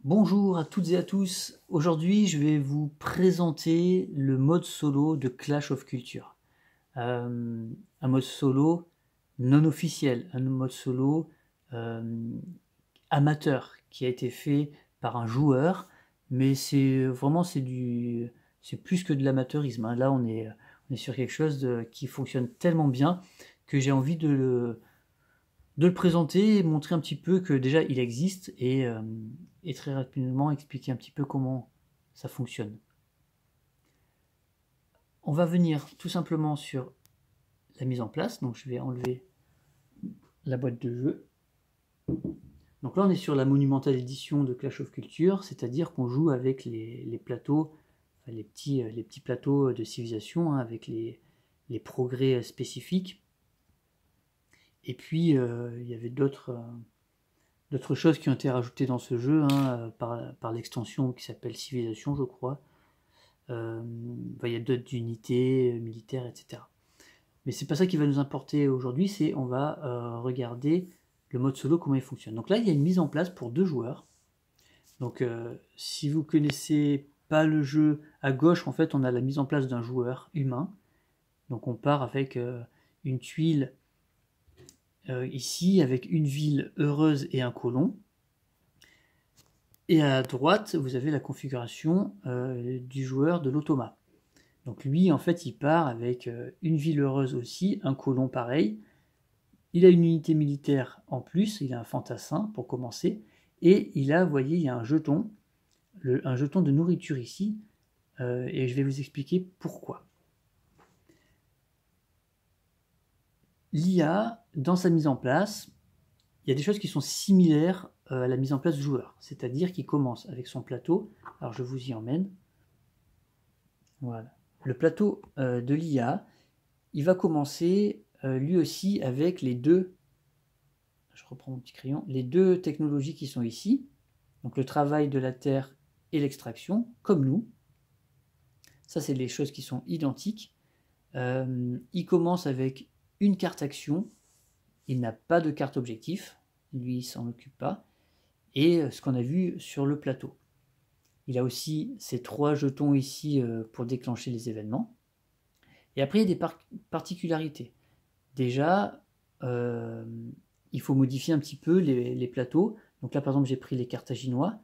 Bonjour à toutes et à tous. Aujourd'hui, je vais vous présenter le mode solo de Clash of Culture. Un mode solo non officiel, un mode solo euh, amateur qui a été fait par un joueur, mais c'est plus que de l'amateurisme, hein. Là, on est sur quelque chose qui fonctionne tellement bien que j'ai envie de le présenter et montrer un petit peu que déjà il existe et très rapidement expliquer un petit peu comment ça fonctionne. On va venir tout simplement sur la mise en place, donc je vais enlever la boîte de jeu. Donc là on est sur la monumentale édition de Clash of Culture, c'est-à-dire qu'on joue avec les plateaux, enfin, les petits plateaux de civilisation, hein, avec les progrès spécifiques. Et puis il y avait d'autres choses qui ont été rajoutées dans ce jeu, hein, par l'extension qui s'appelle Civilisation, je crois. Il y a d'autres unités militaires, etc. Mais c'est pas ça qui va nous importer aujourd'hui, c'est on va regarder le mode solo, comment il fonctionne. Donc là, il y a une mise en place pour 2 joueurs. Donc si vous connaissez pas le jeu, à gauche, en fait, on a la mise en place d'un joueur humain. Donc on part avec une tuile ici, avec une ville heureuse et un colon. Et à droite, vous avez la configuration du joueur de l'automa. Donc lui, en fait, il part avec une ville heureuse aussi, un colon pareil. Il a une unité militaire en plus, il a un fantassin pour commencer. Et il a, vous voyez, il y a un jeton, un jeton de nourriture ici. Et je vais vous expliquer pourquoi. L'IA, dans sa mise en place, il y a des choses qui sont similaires à la mise en place du joueur. C'est-à-dire qu'il commence avec son plateau. Alors je vous y emmène. Voilà. Le plateau de l'IA, il va commencer lui aussi avec je reprends mon petit crayon, les deux technologies qui sont ici, donc le travail de la terre et l'extraction, comme nous. Ça, c'est les choses qui sont identiques. Il commence avec une carte action, il n'a pas de carte objectif, lui, il s'en occupe pas, et ce qu'on a vu sur le plateau. Il a aussi ces 3 jetons ici pour déclencher les événements. Et après, il y a des particularités. Déjà, il faut modifier un petit peu les plateaux. Donc là, par exemple, j'ai pris les Carthaginois.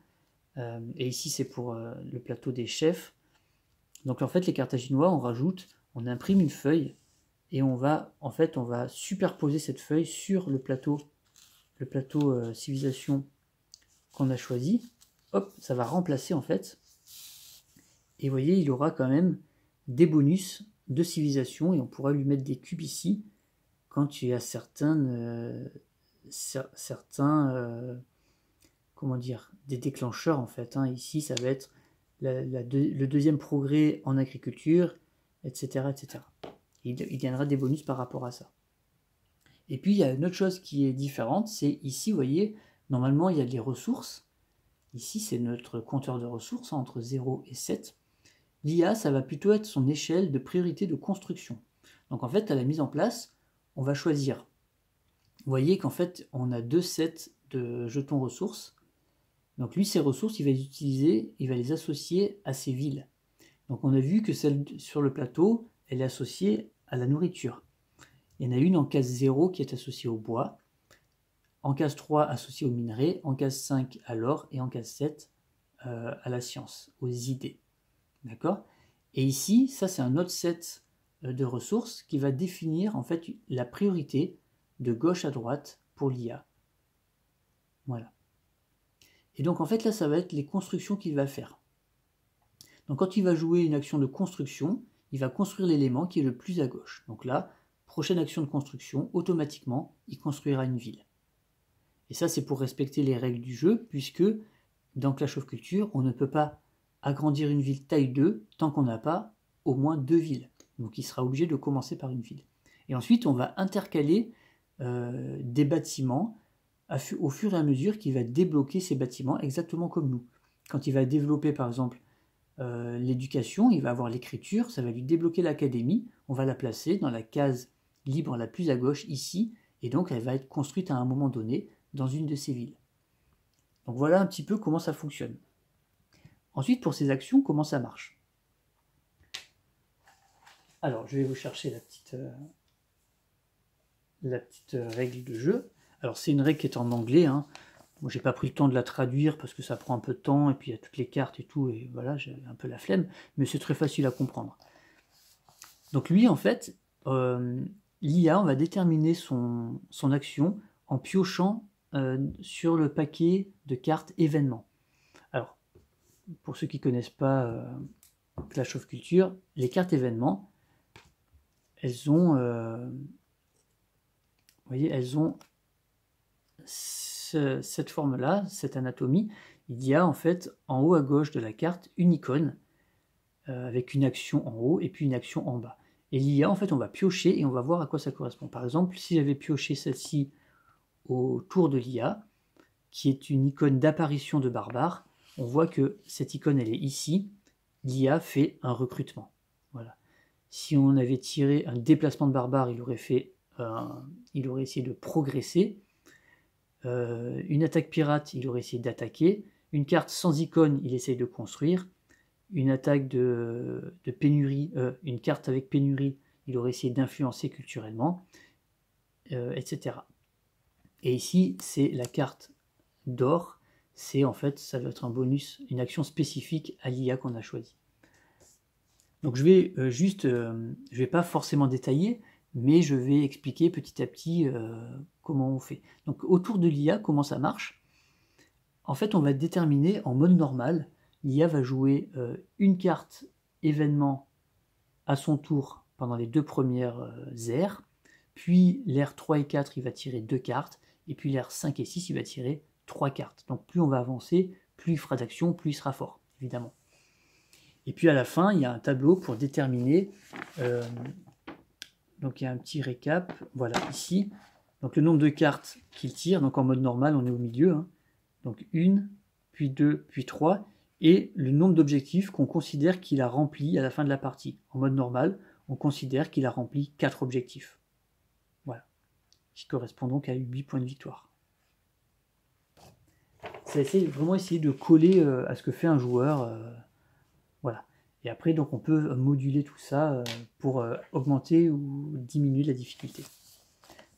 Et ici, c'est pour le plateau des chefs. Donc en fait, les Carthaginois, on imprime une feuille et on va superposer cette feuille sur le plateau civilisation qu'on a choisi. Hop, ça va remplacer en fait. Et vous voyez, il aura quand même des bonus de civilisation et on pourra lui mettre des cubes ici quand il y a comment dire, des déclencheurs en fait, hein. Ici, ça va être le deuxième progrès en agriculture, etc. etc. Il gagnera des bonus par rapport à ça. Et puis, il y a une autre chose qui est différente, c'est ici, vous voyez, normalement, il y a les ressources. Ici, c'est notre compteur de ressources, hein, entre 0 et 7. L'IA, ça va plutôt être son échelle de priorité de construction. Donc en fait, à la mise en place, on va choisir. Vous voyez qu'en fait, on a 2 sets de jetons ressources. Donc lui, ces ressources, il va les utiliser, il va les associer à ses villes. Donc on a vu que celle sur le plateau, elle est associée à la nourriture. Il y en a une en case 0 qui est associée au bois, en case 3 associée aux minerais, en case 5 à l'or et en case 7 à la science, aux idées. D'accord? Et ici, ça c'est un autre set de ressources qui va définir en fait la priorité de gauche à droite pour l'IA. Voilà. Et donc en fait là, ça va être les constructions qu'il va faire. Donc quand il va jouer une action de construction, il va construire l'élément qui est le plus à gauche. Donc là, prochaine action de construction, automatiquement, il construira une ville. Et ça, c'est pour respecter les règles du jeu, puisque dans Clash of Culture, on ne peut pas agrandir une ville taille 2 tant qu'on n'a pas au moins 2 villes. Donc il sera obligé de commencer par une ville. Et ensuite, on va intercaler des bâtiments au fur et à mesure qu'il va débloquer ces bâtiments, exactement comme nous. Quand il va développer, par exemple, l'éducation, il va avoir l'écriture, ça va lui débloquer l'académie, on va la placer dans la case libre la plus à gauche ici, et donc elle va être construite à un moment donné dans une de ces villes. Donc voilà un petit peu comment ça fonctionne. Ensuite, pour ces actions, comment ça marche? Alors, je vais vous chercher la petite règle de jeu. Alors, c'est une règle qui est en anglais. Hein. Moi, j'ai pas pris le temps de la traduire parce que ça prend un peu de temps et puis il y a toutes les cartes et tout. Et voilà, j'ai un peu la flemme. Mais c'est très facile à comprendre. Donc, lui, en fait, l'IA, on va déterminer son action en piochant sur le paquet de cartes événements. Alors, pour ceux qui ne connaissent pas Clash of Culture, les cartes événements, elles ont, vous voyez, elles ont cette forme-là, cette anatomie. Il y a en fait en haut à gauche de la carte une icône avec une action en haut et puis une action en bas. Et l'IA, en fait, on va piocher et on va voir à quoi ça correspond. Par exemple, si j'avais pioché celle-ci autour de l'IA, qui est une icône d'apparition de barbare, on voit que cette icône, elle est ici. L'IA fait un recrutement. Voilà. Si on avait tiré un déplacement de barbare, il aurait essayé de progresser. Une attaque pirate, il aurait essayé d'attaquer. Une carte sans icône, il essaye de construire. Une attaque de pénurie, une carte avec pénurie, il aurait essayé d'influencer culturellement, etc. Et ici, c'est la carte d'or. C'est en fait, ça doit être un bonus, une action spécifique à l'IA qu'on a choisi. Donc je vais je vais pas forcément détailler, mais je vais expliquer petit à petit comment on fait. Donc autour de l'IA, comment ça marche? En fait, on va déterminer en mode normal, l'IA va jouer une carte événement à son tour pendant les 2 premières aires, puis l'ère 3 et 4, il va tirer 2 cartes, et puis l'ère 5 et 6, il va tirer 3 cartes. Donc plus on va avancer, plus il fera d'action, plus il sera fort, évidemment. Et puis à la fin, il y a un tableau pour déterminer, donc il y a un petit récap, voilà, ici, donc le nombre de cartes qu'il tire, donc en mode normal, on est au milieu, hein. Donc 1, puis 2, puis 3, et le nombre d'objectifs qu'on considère qu'il a rempli à la fin de la partie. En mode normal, on considère qu'il a rempli 4 objectifs. Voilà, qui correspond donc à 8 points de victoire. Ça essaie vraiment essayer de coller à ce que fait un joueur, voilà. Et après, donc, on peut moduler tout ça pour augmenter ou diminuer la difficulté.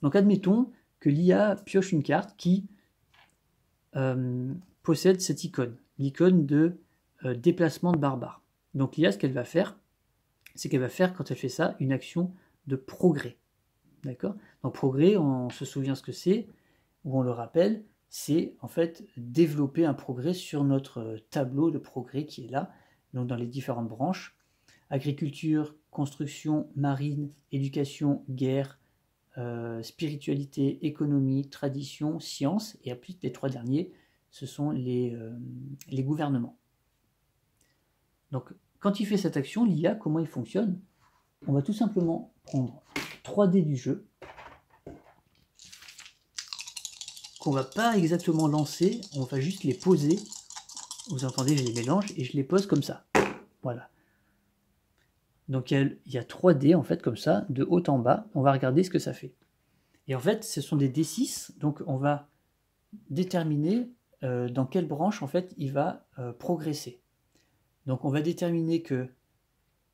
Donc, admettons que l'IA pioche une carte qui possède cette icône, l'icône de déplacement de barbare. Donc, l'IA, ce qu'elle va faire, c'est qu'elle va faire, quand elle fait ça, une action de progrès. D'accord? Donc, progrès, on se souvient ce que c'est, ou on le rappelle, c'est en fait développer un progrès sur notre tableau de progrès qui est là, donc dans les différentes branches, agriculture, construction, marine, éducation, guerre, spiritualité, économie, tradition, science, et ensuite les 3 derniers, ce sont les gouvernements. Donc quand il fait cette action, l'IA, comment il fonctionne? On va tout simplement prendre 3 dés du jeu, qu'on va pas exactement lancer, on va juste les poser. Vous entendez, je les mélange et je les pose comme ça. Voilà. Donc il y a 3 dés en fait comme ça, de haut en bas. On va regarder ce que ça fait. Et en fait, ce sont des D6, donc on va déterminer dans quelle branche en fait il va progresser. Donc on va déterminer que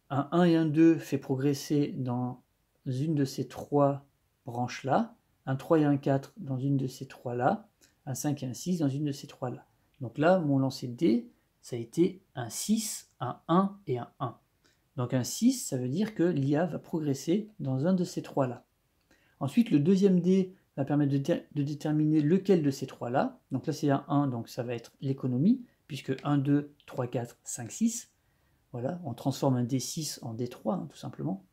un 1 et un 2 fait progresser dans une de ces 3 branches-là, un 3 et un 4 dans une de ces 3-là, un 5 et un 6 dans une de ces 3-là. Donc là, mon lancer de dés, ça a été un 6, un 1 et un 1. Donc un 6, ça veut dire que l'IA va progresser dans un de ces 3-là. Ensuite, le deuxième dé va permettre de déterminer lequel de ces 3-là. Donc là, c'est un 1, donc ça va être l'économie, puisque 1, 2, 3, 4, 5, 6. Voilà, on transforme un D6 en D3, hein, tout simplement.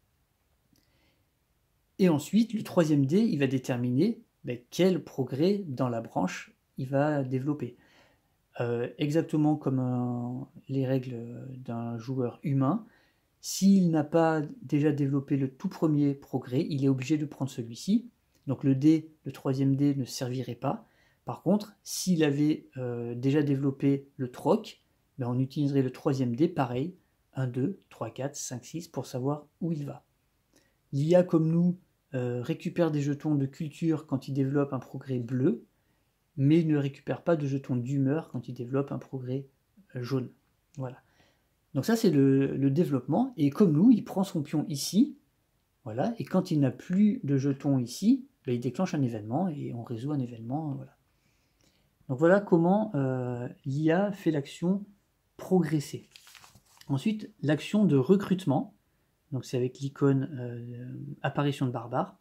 Et ensuite, le troisième dé, il va déterminer quel progrès dans la branche il va développer. Exactement comme les règles d'un joueur humain, s'il n'a pas déjà développé le tout premier progrès, il est obligé de prendre celui-ci. Donc le troisième dé ne servirait pas. Par contre, s'il avait déjà développé le troc, on utiliserait le troisième dé, pareil, 1, 2, 3, 4, 5, 6, pour savoir où il va. L'IA, comme nous, récupère des jetons de culture quand il développe un progrès bleu, mais il ne récupère pas de jetons d'humeur quand il développe un progrès jaune. Voilà. Donc ça, c'est le développement, et comme nous, il prend son pion ici, voilà, et quand il n'a plus de jetons ici, ben, il déclenche un événement, et on résout un événement, voilà. Donc voilà comment l'IA fait l'action progresser. Ensuite, l'action de recrutement, donc c'est avec l'icône apparition de barbare.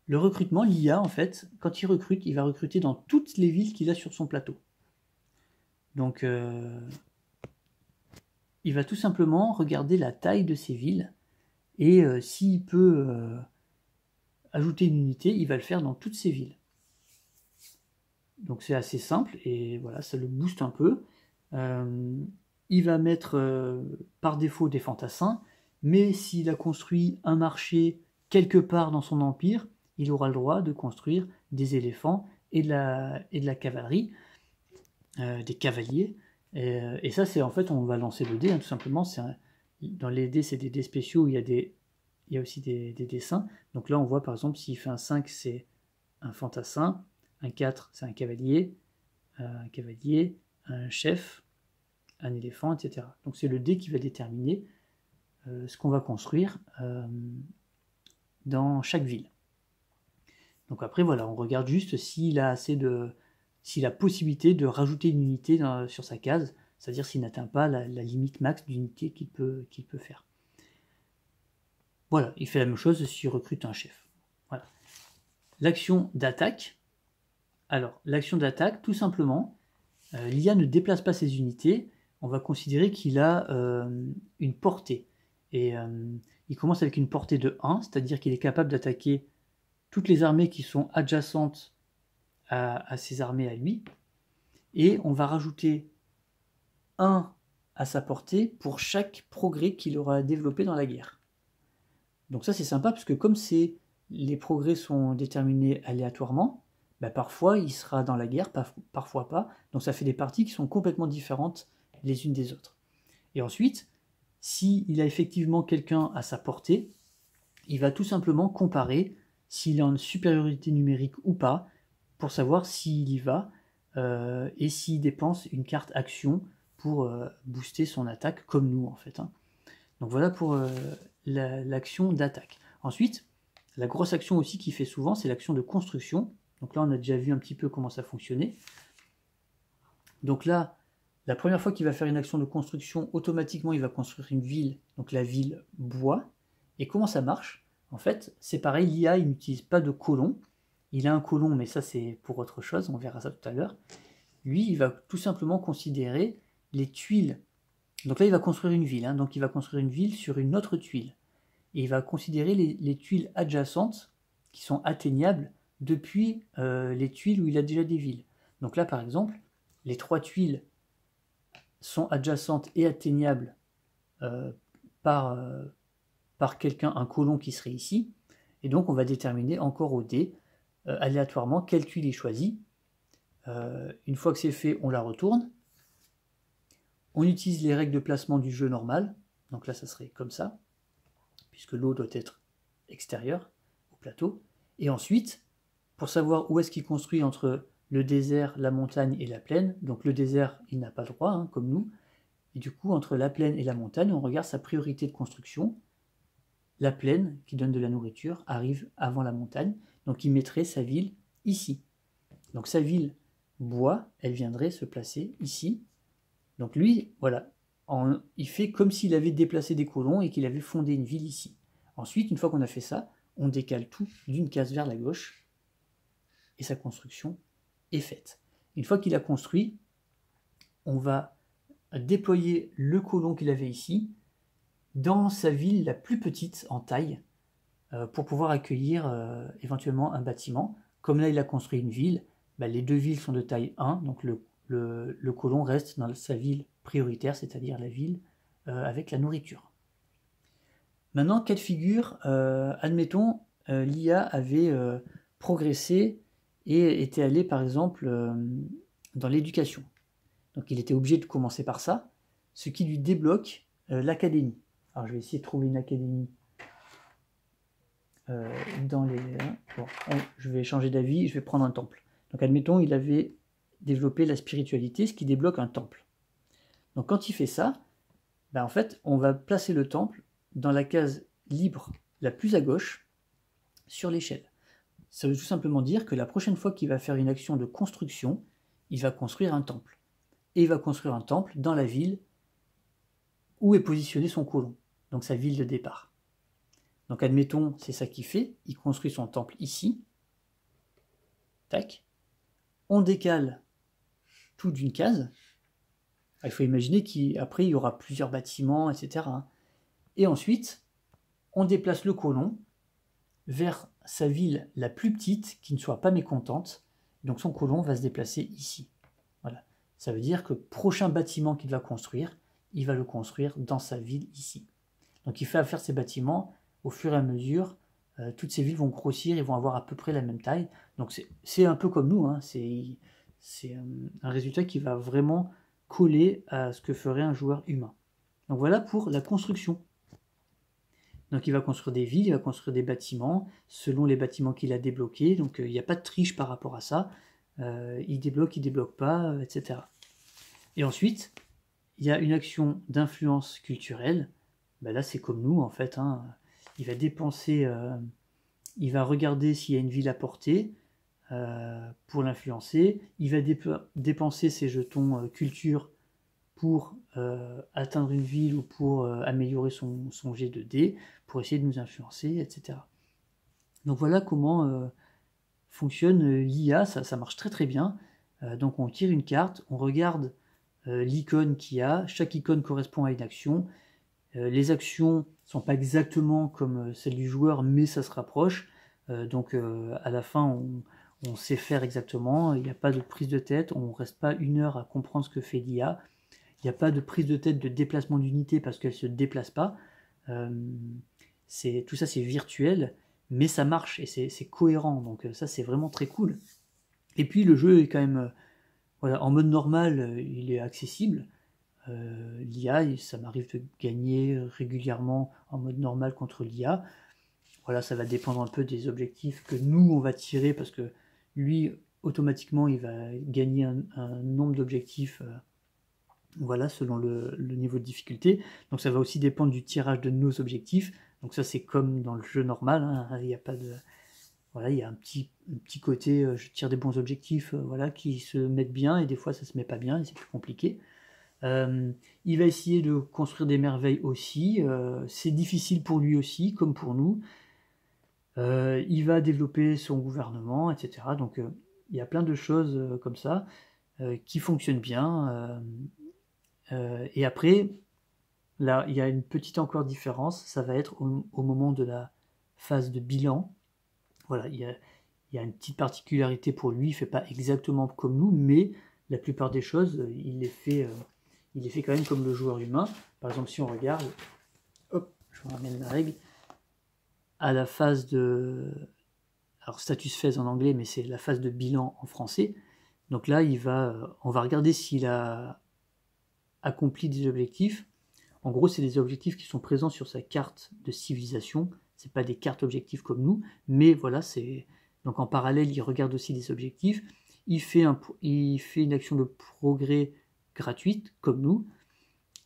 Le recrutement, l'IA, en fait, quand il recrute, il va recruter dans toutes les villes qu'il a sur son plateau. Donc, il va tout simplement regarder la taille de ces villes, et s'il peut ajouter une unité, il va le faire dans toutes ces villes. Donc c'est assez simple, et voilà, ça le booste un peu. Il va mettre par défaut des fantassins, mais s'il a construit un marché quelque part dans son empire, il aura le droit de construire des éléphants et de la cavalerie, des cavaliers. Et ça, c'est en fait, on va lancer le dé, hein, tout simplement. Dans les dés, c'est des dés spéciaux, il y a aussi des dessins. Donc là, on voit par exemple, s'il fait un 5, c'est un fantassin, un 4, c'est un cavalier, un chef, un éléphant, etc. Donc c'est le dé qui va déterminer ce qu'on va construire dans chaque ville. Donc après, voilà, on regarde juste s'il a possibilité de rajouter une unité sur sa case, c'est-à-dire s'il n'atteint pas la limite max d'unité qu'il peut faire. Voilà, il fait la même chose s'il recrute un chef. Voilà. L'action d'attaque. Alors, l'action d'attaque, tout simplement, l'IA ne déplace pas ses unités, on va considérer qu'il a une portée. Et il commence avec une portée de 1, c'est-à-dire qu'il est capable d'attaquer toutes les armées qui sont adjacentes à ses armées à lui. Et on va rajouter 1 à sa portée pour chaque progrès qu'il aura développé dans la guerre. Donc ça c'est sympa, parce que comme les progrès sont déterminés aléatoirement, bah parfois il sera dans la guerre, parfois pas. Donc ça fait des parties qui sont complètement différentes les unes des autres. Et ensuite, s'il a effectivement quelqu'un à sa portée, il va tout simplement comparer s'il est en supériorité numérique ou pas, pour savoir s'il y va, et s'il dépense une carte action pour booster son attaque, comme nous en fait. Hein. Donc voilà pour l'action d'attaque. Ensuite, la grosse action aussi qu'il fait souvent, c'est l'action de construction. Donc là, on a déjà vu un petit peu comment ça fonctionnait. Donc là, la première fois qu'il va faire une action de construction, automatiquement, il va construire une ville, donc la ville bois. Et comment ça marche? En fait, c'est pareil, l'IA, il n'utilise pas de colon. Il a un colon, mais ça, c'est pour autre chose, on verra ça tout à l'heure. Lui, il va tout simplement considérer les tuiles. Donc là, il va construire une ville, hein, donc il va construire une ville sur une autre tuile. Et il va considérer les tuiles adjacentes qui sont atteignables depuis les tuiles où il a déjà des villes. Donc là, par exemple, les 3 tuiles sont adjacentes et atteignables par quelqu'un, un colon qui serait ici. Et donc, on va déterminer encore au dé, aléatoirement, quelle tuile il choisit. Une fois que c'est fait, on la retourne. On utilise les règles de placement du jeu normal. Donc là, ça serait comme ça, puisque l'eau doit être extérieure au plateau. Et ensuite, pour savoir où est-ce qu'il construit entre le désert, la montagne et la plaine, donc le désert, il n'a pas le droit, hein, comme nous, et du coup, entre la plaine et la montagne, on regarde sa priorité de construction. La plaine, qui donne de la nourriture, arrive avant la montagne, donc il mettrait sa ville ici. Donc sa ville bois, elle viendrait se placer ici. Donc lui, voilà, il fait comme s'il avait déplacé des colons et qu'il avait fondé une ville ici. Ensuite, une fois qu'on a fait ça, on décale tout d'une case vers la gauche, et sa construction est faite. Une fois qu'il a construit, on va déployer le colon qu'il avait ici dans sa ville la plus petite en taille, pour pouvoir accueillir éventuellement un bâtiment. Comme là, il a construit une ville, bah, les 2 villes sont de taille 1, donc le colon reste dans sa ville prioritaire, c'est-à-dire la ville avec la nourriture. Maintenant, cas de figure, admettons, l'IA avait progressé et était allé par exemple dans l'éducation. Donc il était obligé de commencer par ça, ce qui lui débloque l'académie. Alors je vais essayer de trouver une académie dans les... Bon, je vais changer d'avis, je vais prendre un temple. Donc admettons, il avait développé la spiritualité, ce qui débloque un temple. Donc quand il fait ça, ben en fait, on va placer le temple dans la case libre la plus à gauche sur l'échelle. Ça veut tout simplement dire que la prochaine fois qu'il va faire une action de construction, il va construire un temple. Et il va construire un temple dans la ville où est positionné son colon, donc sa ville de départ. Donc admettons, c'est ça qu'il fait, il construit son temple ici, tac, on décale tout d'une case. Il faut imaginer qu'après il y aura plusieurs bâtiments, etc. Et ensuite, on déplace le colon vers sa ville la plus petite, qui ne soit pas mécontente, donc son colon va se déplacer ici. Voilà. Ça veut dire que le prochain bâtiment qu'il va construire, il va le construire dans sa ville ici. Donc il fait faire ces bâtiments au fur et à mesure, toutes ces villes vont grossir, ils vont avoir à peu près la même taille. Donc c'est un peu comme nous, hein. C'est un résultat qui va vraiment coller à ce que ferait un joueur humain. Donc voilà pour la construction. Donc il va construire des villes, il va construire des bâtiments, selon les bâtiments qu'il a débloqués. Donc il n'y a pas de triche par rapport à ça. Il débloque pas, etc. Et ensuite, il y a une action d'influence culturelle. Ben là, c'est comme nous, en fait. Hein. Il va dépenser, il va regarder s'il y a une ville à portée pour l'influencer. Il va dépenser ses jetons culture pour atteindre une ville ou pour améliorer son jet de dés, pour essayer de nous influencer, etc. Donc voilà comment fonctionne l'IA, ça marche très très bien. Donc on tire une carte, on regarde l'icône qu'il y a, chaque icône correspond à une action. Les actions ne sont pas exactement comme celles du joueur, mais ça se rapproche. Donc à la fin, on sait faire exactement, il n'y a pas de prise de tête, on ne reste pas 1 heure à comprendre ce que fait l'IA. Il n'y a pas de prise de tête de déplacement d'unité parce qu'elle ne se déplace pas. Tout ça c'est virtuel, mais ça marche et c'est cohérent. Donc ça c'est vraiment très cool. Et puis le jeu est quand même, voilà, en mode normal, il est accessible. L'IA, ça m'arrive de gagner régulièrement en mode normal contre l'IA. Voilà, ça va dépendre un peu des objectifs que nous on va tirer parce que lui automatiquement il va gagner un nombre d'objectifs. Voilà, selon le niveau de difficulté. Donc ça va aussi dépendre du tirage de nos objectifs. Donc ça c'est comme dans le jeu normal, hein. Il n'y a pas de... Voilà, il y a un petit côté, je tire des bons objectifs, voilà, qui se mettent bien, et des fois ça se met pas bien, et c'est plus compliqué. Il va essayer de construire des merveilles aussi, c'est difficile pour lui aussi, comme pour nous. Il va développer son gouvernement, etc. Donc il y a plein de choses comme ça qui fonctionnent bien. Et après, là, il y a une petite encore différence, ça va être au moment de la phase de bilan. Voilà, il y a une petite particularité pour lui, il ne fait pas exactement comme nous, mais la plupart des choses, il les fait quand même comme le joueur humain. Par exemple, si on regarde, hop, je vous ramène la règle, à la phase de... Alors, status phase en anglais, mais c'est la phase de bilan en français. Donc là, on va regarder s'il a accompli des objectifs. En gros, c'est des objectifs qui sont présents sur sa carte de civilisation. C'est pas des cartes objectifs comme nous, mais voilà, donc en parallèle, il regarde aussi des objectifs. Il fait une action de progrès gratuite comme nous.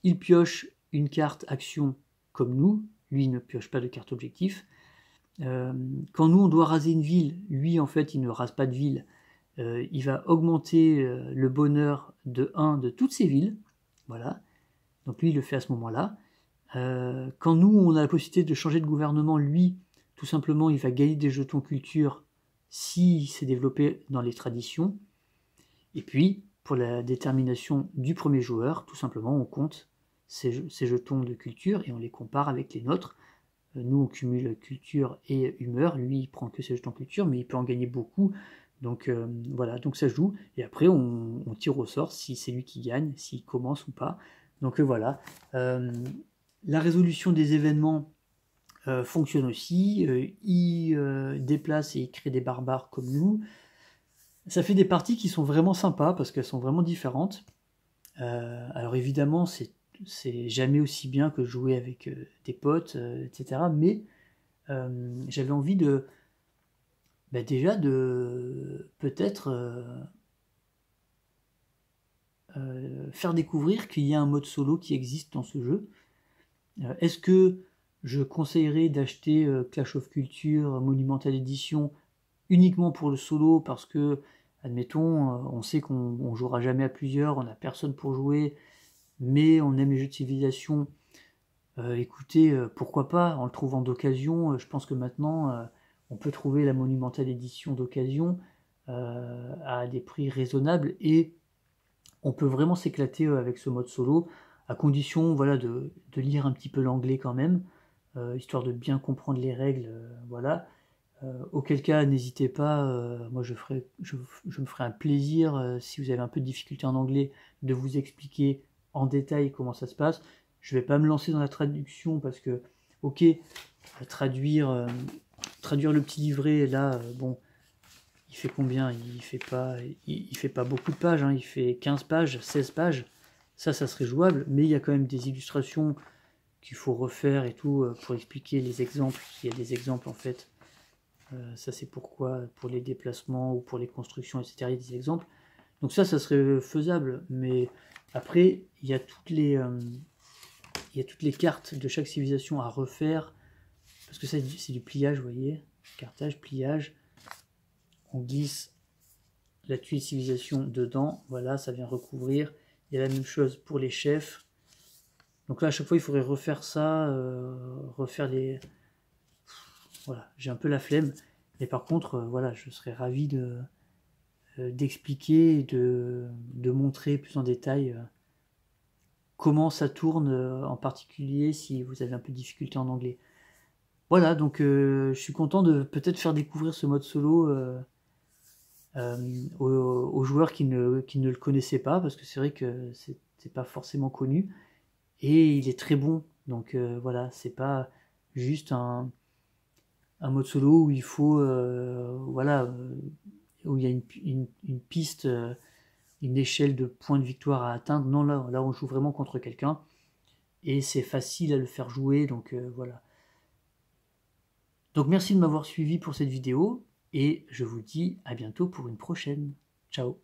Il pioche une carte action comme nous. Lui, il ne pioche pas de carte objectif. Quand nous, on doit raser une ville, lui, en fait, il ne rase pas de ville. Il va augmenter le bonheur de 1 de toutes ces villes. Voilà. Donc lui, il le fait à ce moment-là. Quand nous, on a la possibilité de changer de gouvernement, lui, tout simplement, il va gagner des jetons culture s'il s'est développé dans les traditions. Et puis, pour la détermination du premier joueur, tout simplement, on compte ces jetons de culture et on les compare avec les nôtres. Nous, on cumule culture et humeur. Lui, il prend que ses jetons culture, mais il peut en gagner beaucoup. Donc voilà, donc ça joue. Et après, on tire au sort si c'est lui qui gagne, s'il commence ou pas. Donc voilà. La résolution des événements fonctionne aussi. Il déplace et il crée des barbares comme nous. Ça fait des parties qui sont vraiment sympas parce qu'elles sont vraiment différentes. Alors évidemment, c'est jamais aussi bien que jouer avec des potes, etc. Mais j'avais envie de bah déjà de peut-être faire découvrir qu'il y a un mode solo qui existe dans ce jeu. Est-ce que je conseillerais d'acheter Clash of Culture Monumental Edition uniquement pour le solo parce que, admettons, on sait qu'on jouera jamais à plusieurs, on n'a personne pour jouer, mais on aime les jeux de civilisation. Écoutez, pourquoi pas, en le trouvant d'occasion, je pense que maintenant, on peut trouver la Monumental Edition d'occasion à des prix raisonnables et on peut vraiment s'éclater avec ce mode solo, à condition voilà, de lire un petit peu l'anglais quand même, histoire de bien comprendre les règles, voilà. Auquel cas, n'hésitez pas, moi je me ferai un plaisir, si vous avez un peu de difficulté en anglais, de vous expliquer en détail comment ça se passe. Je vais pas me lancer dans la traduction parce que, ok, traduire le petit livret, là, bon, il fait combien? Il fait pas beaucoup de pages, hein, il fait 15 pages, 16 pages. Ça serait jouable, mais il y a quand même des illustrations qu'il faut refaire et tout pour expliquer les exemples. Il y a des exemples en fait. Ça c'est pourquoi, pour les déplacements ou pour les constructions, etc. Il y a des exemples. Donc ça serait faisable, mais après, il y a toutes les cartes de chaque civilisation à refaire, parce que ça c'est du pliage, vous voyez, cartage, pliage. On glisse la tuile civilisation dedans, voilà, ça vient recouvrir. Il y a la même chose pour les chefs. Donc là, à chaque fois, il faudrait refaire ça, refaire les... Voilà, j'ai un peu la flemme. Mais par contre, voilà, je serais ravi d'expliquer et de montrer plus en détail comment ça tourne, en particulier si vous avez un peu de difficulté en anglais. Voilà, donc je suis content de peut-être faire découvrir ce mode solo aux joueurs qui ne le connaissaient pas, parce que c'est vrai que c'est pas forcément connu. Et il est très bon, donc voilà, c'est pas juste un mode solo où il faut, voilà, où il y a une piste, une échelle de points de victoire à atteindre. Non, là on joue vraiment contre quelqu'un, et c'est facile à le faire jouer, donc voilà. Donc merci de m'avoir suivi pour cette vidéo, et je vous dis à bientôt pour une prochaine. Ciao.